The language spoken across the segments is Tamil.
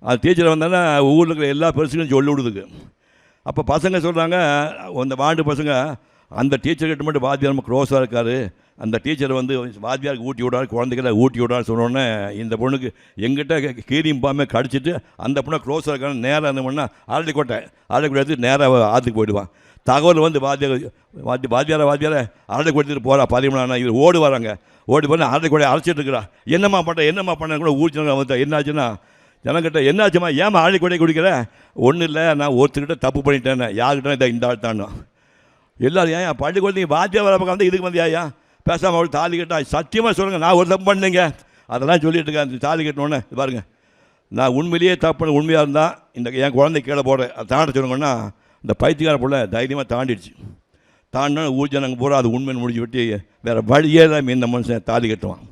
அது டீச்சரை வந்தாங்கன்னா ஊரில் இருக்கிற எல்லா பெருசுகளும் சொல்லி விடுதுக்கு. அப்போ பசங்க சொல்கிறாங்க, அந்த வார்டு பசங்க, அந்த டீச்சர்கிட்ட மட்டும் வாத்தியார் நம்ம க்ளோஸாக இருக்கார், அந்த டீச்சரை வந்து வாத்தியாருக்கு ஊட்டி விடாரு, குழந்தைகளை ஊட்டி விடாரு சொன்னோன்னே இந்த பொண்ணுக்கு எங்கிட்ட கீரியும் பாமே கடிச்சிட்டு அந்த பொண்ணை க்ளோஸாக இருக்கான்னு நேராக என்ன பண்ணால் அரளிக்கோட்டை எடுத்து நேராக ஆற்றுக்கு போயிடுவான். தகவல் வந்து வாத்தியாரை அரளிக்கோட்டத்துக்கு போகிறா 13 இவர் ஓடி வராங்க. ஓடி போய் அரளிக்கோட்டை அழைச்சிட்டு இருக்கிறா. என்னம்மா பண்ண கூட ஊர் வந்து என்னாச்சுன்னா ஜனங்கிட்ட என்னாச்சுமா ஏமா அரளிக்கோட்டை குடிக்கிற? ஒன்றும் இல்லை, நான் ஒருத்தர்கிட்ட தப்பு பண்ணிட்டேன்னு. யாருக்கிட்ட இதை இந்த ஆள் தானோ எல்லோரும் ஏன் பள்ளிக்கூடத்துக்கு வாத்தியார் வர பக்கம் வந்து இதுக்கு வந்து ஐயா பேசாமல் அவள் தாலி கட்டா சத்தியமாக சொல்லுங்கள், நான் ஒரு தப்பு பண்ணேங்க அதெல்லாம் சொல்லிட்டு இருக்கேன். அந்த தாலி கட்டணுன்னு பாருங்கள், நான் உண்மையிலேயே தப்பு உண்மையாக இருந்தால் இந்த என் குழந்தை கீழே போடுறேன் அதை தாண்ட சொல்லுங்கன்னா இந்த பைத்தியக்கார பிள்ளை தைரியமாக தாண்டிடுச்சு. தாண்டினா ஊர் ஜனங்க பூரா அது உண்மைன்னு முடிஞ்சு விட்டு வேறு வழியே தான் இந்த மனுஷன் தாலி கட்டுவான்.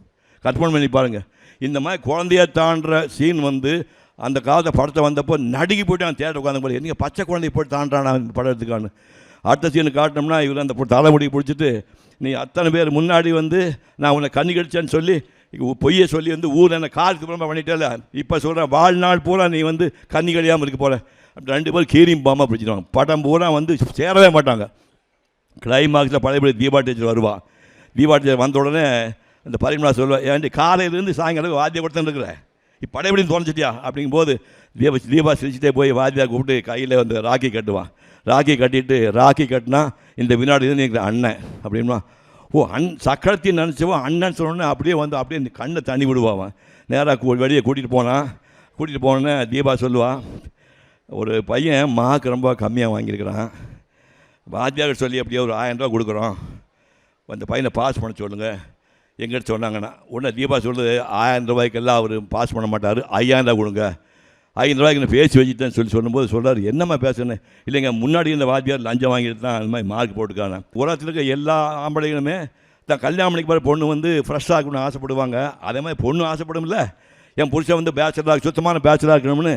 கற்பனை பண்ணி பாருங்கள். இந்த மாதிரி குழந்தைய தாண்டுற சீன் வந்து அந்த காலத்தை படத்தை வந்தப்போ நடுங்கி போய்ட்டு அவன் தேட்டர் உட்காந்து போய் நீங்கள் பச்சை குழந்தைய போட்டு தாண்டான படம் எடுத்துக்கான்னு. அடுத்த சீனு காட்டினோம்னா இவர் அந்த தலைமுடி பிடிச்சிட்டு நீ அத்தனை பேர் முன்னாடி வந்து நான் உன்னை கண்ணி கடிச்சேன்னு சொல்லி பொய்யை சொல்லி வந்து ஊரில் என்ன காலுக்கு புறமா பண்ணிட்டேல, இப்போ சொல்கிறேன் வாழ்நாள் பூரா நீ வந்து கண்ணி கழியாமல் இருக்க போகிற. அப்படி 2 பேர் கீரியும் பாமாக பிடிச்சிடுவாங்க. படம் பூரா வந்து சேரவே மாட்டாங்க. கிளைமாக்ஸில் பழையபடி தீபா டீச்சர் வருவாள். தீபா டீச்சர் வந்த உடனே இந்த பரிமளா சொல்லுவேன், ஏன்டி காலையிலேருந்து சாயங்காலம் வாத்தியம் கொடுத்துன்னு இருக்கிற, இப்போ படையபடின்னு தோணுச்சிட்டியா அப்படிங்கும்போது தீபா சிரிச்சிட்டே போய் வாத்தியார் கூப்பிட்டு கையில் வந்து ராக்கி கட்டுவான். ராக்கி கட்டிட்டு ராக்கி கட்டினா இந்த வினாடி இருந்து எங்கள் அண்ணன் அப்படின்னா ஓ சக்கரத்தின்னு நினச்சவன் அண்ணன் சொன்னோன்னே அப்படியே வந்து அப்படியே கண்ணை தண்ணி விடுவான். நேராக வெளியே கூட்டிகிட்டு போனோன்னே தீபா சொல்லுவான், ஒரு பையன் மார்க் ரொம்ப கம்மியாக வாங்கியிருக்கிறான், வாத்தியார் சொல்லி அப்படியே ஒரு 1000 ரூபா கொடுக்குறோம், அந்த பையனை பாஸ் பண்ண சொல்லுங்கள் எங்கிட்ட சொன்னாங்கன்னா. உடனே தீபா சொல்லுது 1000 ரூபாய்க்கெல்லாம் அவர் பாஸ் பண்ண மாட்டார், 5000 ரூபா கொடுங்க. 500 ரூபாய்க்கு நான் பேசி வச்சுட்டேன்னு சொல்லும்போது சொல்கிறார், என்னம்மா பேசுனேன்? இல்லைங்க முன்னாடி இந்த வாத்தியார் லஞ்சம் வாங்கிட்டு தான் அந்த மாதிரி மார்க் போட்டுக்காங்க. உலகத்தில் இருக்க எல்லா ஆம்பளைகளுமே தான் கல்யாணம் பண்ணிக்கு போகிற பொண்ணு வந்து ஃப்ரெஷ்ஷாக இருக்கணும்னு ஆசைப்படுவாங்க. அதே மாதிரி பொண்ணு ஆசைப்படும்ல, என் புருஷன் வந்து பேச்சுலராக சுத்தமான பேச்சுலராக இருக்கணும்னு.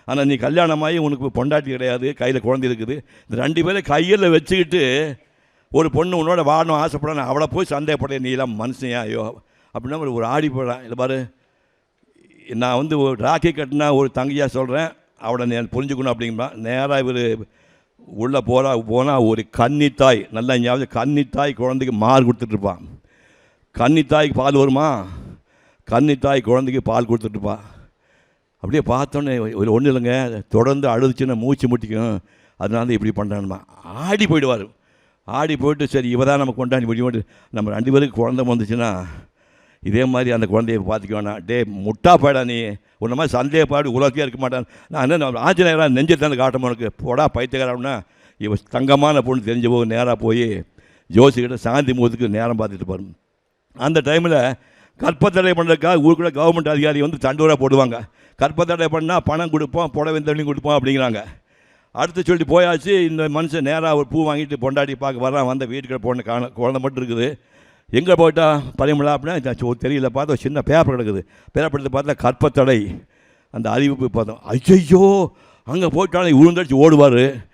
ஆனால் நீ கல்யாணமாகி உனக்கு பொண்டாட்டி கிடையாது, கையில் குழந்தை இருக்குது, இந்த 2 பேரை கையில் வச்சுக்கிட்டு ஒரு பொண்ணு உன்னோட வாடணும் ஆசைப்படணும், அவளை போய் சந்தேகப்பட நீ எல்லாம் மனுஷன் ஐயோ அப்படின்னா ஒரு ஆடி போடுறான். இல்லை பாரு, நான் வந்து ஒரு ராக்கி கட்டினா ஒரு தங்கையாக சொல்கிறேன், அவளை நான் புரிஞ்சுக்கணும் அப்படிங்கிறான். நேராக இவர் உள்ளே போனால் ஒரு கன்னித்தாய், நல்லா ஞாபகம், கன்னித்தாய் குழந்தைக்கு மார் கொடுத்துட்ருப்பான். கன்னித்தாய்க்கு பால் வருமா? கன்னித்தாய் குழந்தைக்கு பால் கொடுத்துட்ருப்பா. அப்படியே பார்த்தோன்னே ஒன்றும் இல்லைங்க, தொடர்ந்து அழுதுச்சுன்னா மூச்சு முட்டிக்கும், அதனால இப்படி பண்ணுறானுமா ஆடி போயிடுவார். ஆடி போயிட்டு சரி இவ தான் நம்ம கொண்டாடி முடியும், நம்ம 2 பேருக்கு குழந்தை வந்துச்சுன்னா இதே மாதிரி அந்த குழந்தைய பார்த்துக்க வேணாம். டே முட்டா பாடா நீ உன்ன மாதிரி சந்தேகப்பாடு உலகத்தையே இருக்க மாட்டான். நான் என்ன ஆஞ்சநேயராக நெஞ்சை தானே காட்டணும் உனக்கு, போடா பைத்தியக்காரம்னா இவ தங்கமான பொண்ணு தெரிஞ்ச போது நேராக போய் ஜோசிக்கிட்ட சாந்தி முகத்துக்கு நேரம் பார்த்துட்டு பாருங்க. அந்த டைமில் கற்பத்தடை பண்ணுறதுக்காக ஊருக்குள்ள கவர்மெண்ட் அதிகாரி வந்து தண்டூராக போடுவாங்க. கற்பத்தடை பண்ணால் பணம் கொடுப்போம், புடவை தண்ணி கொடுப்போம் அப்படிங்கிறாங்க. அடுத்து சொல்லிட்டு போயாச்சு. இந்த மனுஷன் நேராக ஒரு பூ வாங்கிட்டு பொண்டாட்டி பார்க்க வரான். வந்த வீட்டுக்கிட்ட பொண்ணு குழந்தை மட்டும் இருக்குது. எங்கே போயிட்டா பரிமளா அப்படின்னா தெரியல. பார்த்தா சின்ன பேப்பர் கிடக்குது. பேப்பர் எடுத்து பார்த்தா கற்பத்தடை அந்த அறிவிப்பு பார்த்தோம். ஐயோ அங்கே போயிட்டாலும் உழுந்தடிச்சு ஓடுவார்.